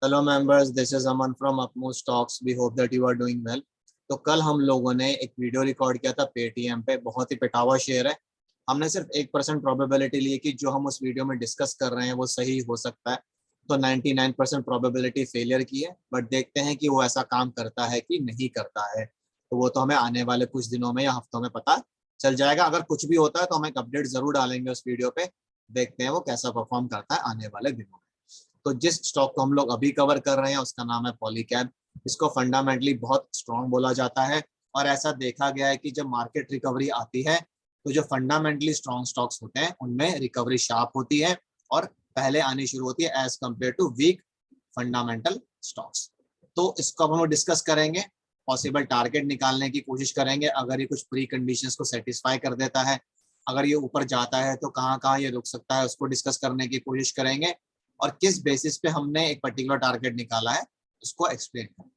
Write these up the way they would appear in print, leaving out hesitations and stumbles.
Hello members, this is Aman from Apmo stocks. We hope that you are doing well. तो कल हम लोगों ने एक वीडियो रिकॉर्ड किया था पेटीएम पे। बहुत ही पिटावा शेयर है। हमने सिर्फ 1% प्रोबेबिलिटी ली कि जो हम उस वीडियो में डिस्कस कर रहे हैं वो सही हो सकता है। तो 99% प्रोबेबिलिटी फेलियर की है, बट देखते हैं कि वो ऐसा काम करता है कि नहीं करता है। तो वो तो हमें आने वाले कुछ दिनों में या हफ्तों में पता चल जाएगा। अगर कुछ भी होता है तो हम एक अपडेट जरूर डालेंगे उस वीडियो पे। देखते हैं वो कैसा परफॉर्म करता है आने वाले दिनों में। तो जिस स्टॉक को हम लोग अभी कवर कर रहे हैं उसका नाम है पॉलीकैब। इसको फंडामेंटली बहुत स्ट्रांग बोला जाता है, और ऐसा देखा गया है कि जब मार्केट रिकवरी आती है तो जो फंडामेंटली स्ट्रांग स्टॉक्स होते हैं उनमें रिकवरी शार्प होती है और पहले आनी शुरू होती है as compared to weak fundamental stocks. तो इसको अब हम डिस्कस करेंगे, पॉसिबल टारगेट निकालने की कोशिश करेंगे। अगर ये कुछ प्री कंडीशंस को सेटिस्फाई कर देता है, अगर ये ऊपर जाता है तो कहाँ कहाँ ये रुक सकता है उसको डिस्कस करने की कोशिश करेंगे, और किस बेसिस पे हमने एक पर्टिकुलर टारगेट निकाला है उसको एक्सप्लेन करें।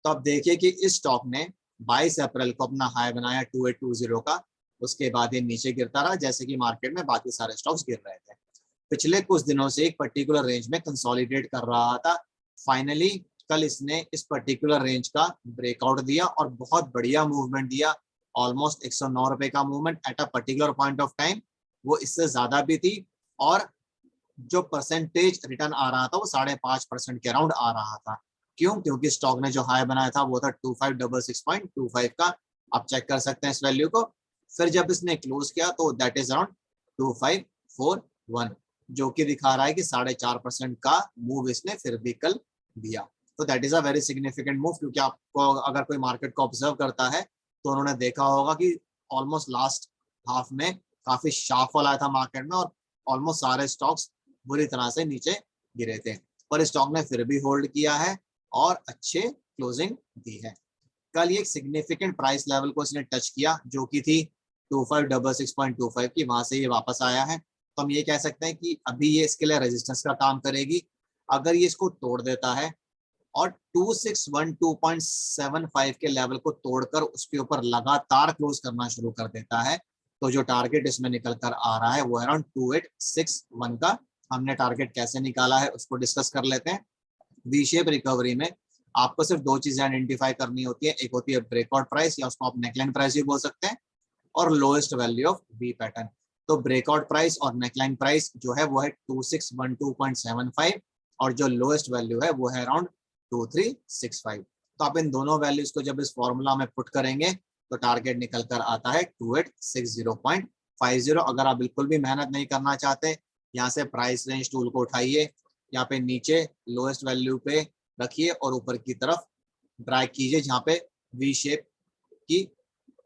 तो अब देखिए कि इस स्टॉक ने 22 अप्रैल को अपना हाई बनाया 2820 का। उसके बाद ये नीचे गिरता रहा जैसे कि मार्केट में बाकी सारे स्टॉक्स गिर रहे थे। पिछले कुछ दिनों से एक पर्टिकुलर रेंज में कंसोलिडेट कर रहा था। फाइनली कल इसने इस पर्टिकुलर रेंज का ब्रेकआउट दिया और बहुत बढ़िया मूवमेंट दिया। ऑलमोस्ट 109 रुपए का movement at a particular point of time. वो इससे ज्यादा भी थी, और जो परसेंटेज रिटर्न आ रहा था वो 5.5% के अराउंड आ रहा था। क्यों? क्योंकि स्टॉक ने जो हाई बनाया था वो था 2566.25 का। आप चेक कर सकते हैं इस वैल्यू को। फिर जब इसने क्लोज किया तो दैट इज अराउंड 2541, जो कि दिखा रहा है कि 4.5% का मूव इसने फिर भी कल दिया। तो that is a very significant move, क्योंकि आपको अगर कोई मार्केट को ऑब्जर्व करता है तो उन्होंने देखा होगा कि ऑलमोस्ट लास्ट हाफ में काफी शार्प फॉल आया था मार्केट में, और ऑलमोस्ट सारे स्टॉक्स बुरी तरह से नीचे गिरे थे, पर स्टॉक ने फिर भी होल्ड किया है और अच्छे क्लोजिंग दी है। कल ये एक सिग्निफिकेंट प्राइस लेवल को इसने टच किया जो कि थी 2566.25 की। वहां से ये वापस आया है, तो हम ये कह सकते हैं कि अभी ये इसके लिए रेजिस्टेंस का काम करेगी। अगर ये इसको तोड़ देता है और 2612.75 के लेवल को तोड़कर उसके ऊपर लगातार क्लोज करना शुरू कर देता है, तो जो टारगेट इसमें निकल कर आ रहा है वो अराउंड 2861 का। हमने टारगेट कैसे निकाला है उसको डिस्कस कर लेते हैं। वी शेप रिकवरी में आपको सिर्फ दो चीजें आइडेंटिफाई करनी होती है। एक होती है ब्रेकआउट प्राइस, या उसको आप नेकलाइन प्राइस भी बोल सकते हैं, और lowest value of V pattern. तो ब्रेकआउट प्राइस और नेकलाइन प्राइस जो है वो है 2612.75, और जो लोएस्ट वैल्यू है वो है अराउंड 2365। तो आप इन दोनों वैल्यूज को जब इस फॉर्मूला में पुट करेंगे तो टारगेट निकल कर आता है 2860.50। अगर आप बिल्कुल भी मेहनत नहीं करना चाहते, यहाँ से प्राइस रेंज टूल को उठाइए, यहाँ पे नीचे लोएस्ट वैल्यू पे रखिए और ऊपर की तरफ ड्रैग कीजिए जहाँ पे वी शेप की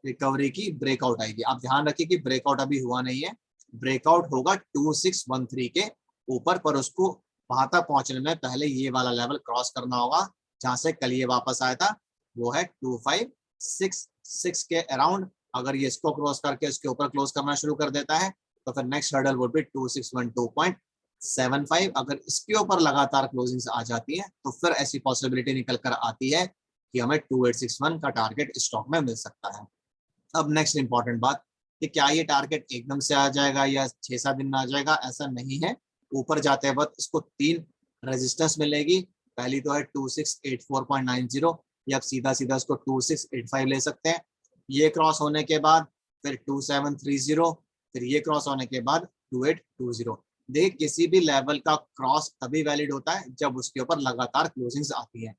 रिकवरी की ब्रेकआउट आएगी। आप ध्यान रखिए कि ब्रेकआउट अभी हुआ नहीं है, ब्रेकआउट होगा 2613 के ऊपर, पर उसको वहां तक पहुंचने में पहले ये वाला लेवल क्रॉस करना होगा जहां से कल ये वापस आया था, वो है 2566 के अराउंड। अगर ये इसको क्रॉस करके इसके ऊपर क्लोज करना शुरू कर देता है तो फिर नेक्स्ट हर्डल वुड बी 2612.75। अगर इसके ऊपर लगातार क्लोजिंग्स आ जाती है तो फिर ऐसी पॉसिबिलिटी निकल कर आती है कि हमें 2861 का टारगेट स्टॉक में मिल सकता है। अब नेक्स्ट इंपॉर्टेंट बात कि क्या ये टारगेट एकदम से आ जाएगा या 6-7 दिन में आ जाएगा, ऐसा नहीं है। ऊपर जाते वक्त इसको 3 रेजिस्टेंस मिलेगी। पहली तो है 2684.90, या आप सीधा सीधा इसको 2685 ले सकते हैं। ये क्रॉस होने के बाद फिर 2730, फिर ये क्रॉस होने के बाद 2820। देखिए किसी भी लेवल का क्रॉस तभी वैलिड होता है जब उसके ऊपर लगातार क्लोजिंग्स आती है।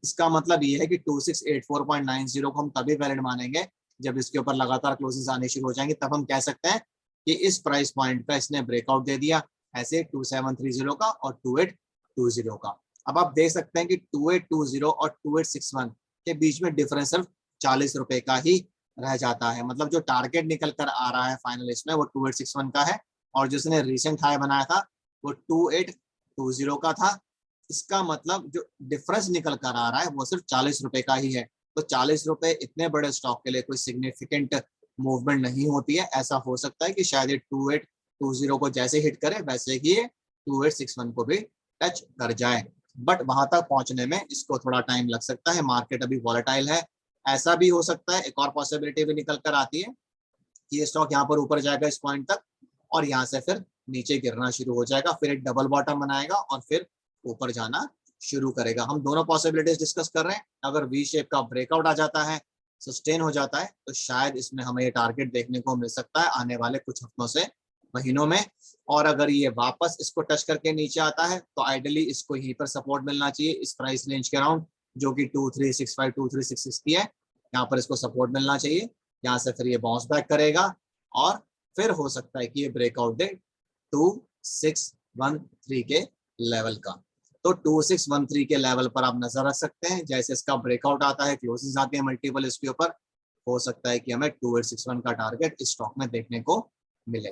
इसका मतलब ये है कि 2684.90 को हम तभी वैलिड मानेंगे जब इसके ऊपर लगातार क्लोजिंग्स आने शुरू हो जाएंगे। तब हम कह सकते हैं कि इस प्राइस पॉइंट पे इसने ब्रेकआउट दे दिया, ऐसे 2730 का और 2820 का। अब आप देख सकते हैं कि 2820 और 2861 के बीच में डिफरेंस सिर्फ 40 रुपए का ही रह जाता है। मतलब जो टारगेट निकल कर आ रहा है फाइनल इसमें वो 2861 का है, और जिसने रिसेंट हाई बनाया था वो 2820 का था। इसका मतलब जो डिफरेंस निकल कर आ रहा है वो सिर्फ 40 रुपए का ही है। तो 40 रुपए इतने बड़े स्टॉक के लिए कोई सिग्निफिकेंट मूवमेंट नहीं होती है। ऐसा हो सकता है कि शायद ये 2820 को जैसे हिट करे वैसे ही ये 2861 को भी टच कर जाए, बट वहां तक पहुंचने में इसको थोड़ा टाइम लग सकता है। मार्केट अभी वॉलेटाइल है। ऐसा भी हो सकता है, एक और पॉसिबिलिटी भी निकल कर आती है कि ये स्टॉक यहाँ पर ऊपर जाएगा इस पॉइंट तक और यहाँ से फिर नीचे गिरना शुरू हो जाएगा, फिर एक डबल बॉटम बनाएगा और फिर ऊपर जाना शुरू करेगा। हम दोनों पॉसिबिलिटीज डिस्कस कर रहे हैं। अगर वी शेप का ब्रेकआउट आ जाता है, सस्टेन हो जाता है, तो शायद इसमें हमें ये टारगेट देखने को मिल सकता है आने वाले कुछ हफ्तों से महीनों में। और अगर ये वापस इसको टच करके नीचे आता है तो आइडियली इसको यहीं पर सपोर्ट मिलना चाहिए, इस प्राइस रेंज के अराउंड, जो कि 2365 2366 है। यहाँ पर इसको सपोर्ट मिलना चाहिए। यहाँ से फिर ये बाउंस बैक करेगा और फिर हो सकता है कि ये ब्रेकआउट दे 2613 के लेवल का। तो 2613 के लेवल पर आप नजर रख सकते हैं। जैसे इसका ब्रेकआउट आता है, क्लोजेस आते हैं मल्टीपल इसके ऊपर, हो सकता है कि हमें 2861 का टारगेट इस स्टॉक में देखने को मिले।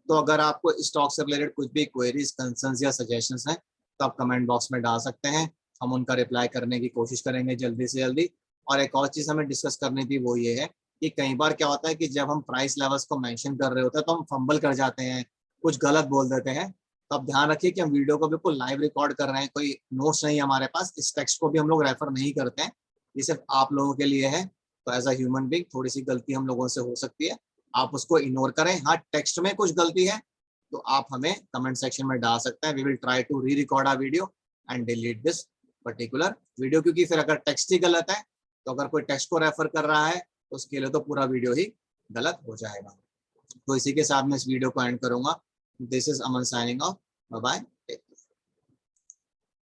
तो अगर आपको स्टॉक से रिलेटेड कुछ भी क्वेरीज, कंसर्न्स या सजेशंस हैं तो आप कमेंट बॉक्स में डाल सकते हैं। हम उनका रिप्लाई करने की कोशिश करेंगे जल्दी से जल्दी। और एक और चीज हमें डिस्कस करनी थी, वो ये है कि कई बार क्या होता है कि जब हम प्राइस लेवल्स को मेंशन कर रहे होते हैं तो हम फंबल कर जाते हैं, कुछ गलत बोल देते हैं। तो आप ध्यान रखिए कि हम वीडियो को बिल्कुल लाइव रिकॉर्ड कर रहे हैं, कोई नोट्स नहीं है हमारे पास, इस टेक्स्ट को भी हम लोग रेफर नहीं करते हैं, ये सिर्फ आप लोगों के लिए है। तो एज अ ह्यूमन बीइंग थोड़ी सी गलती हम लोगों से हो सकती है, आप उसको इग्नोर करें। हाँ, टेक्स्ट में कुछ गलती है तो आप हमें कमेंट सेक्शन में डाल सकते हैं। We will try to re record a video and delete this particular video, क्योंकि फिर अगर टेक्स्ट ही गलत है तो अगर कोई टेक्स्ट को रेफर कर रहा है तो उसके लिए तो पूरा वीडियो ही गलत हो जाएगा। तो इसी के साथ मैं इस वीडियो को एंड करूंगा। This is Aman signing off, bye bye.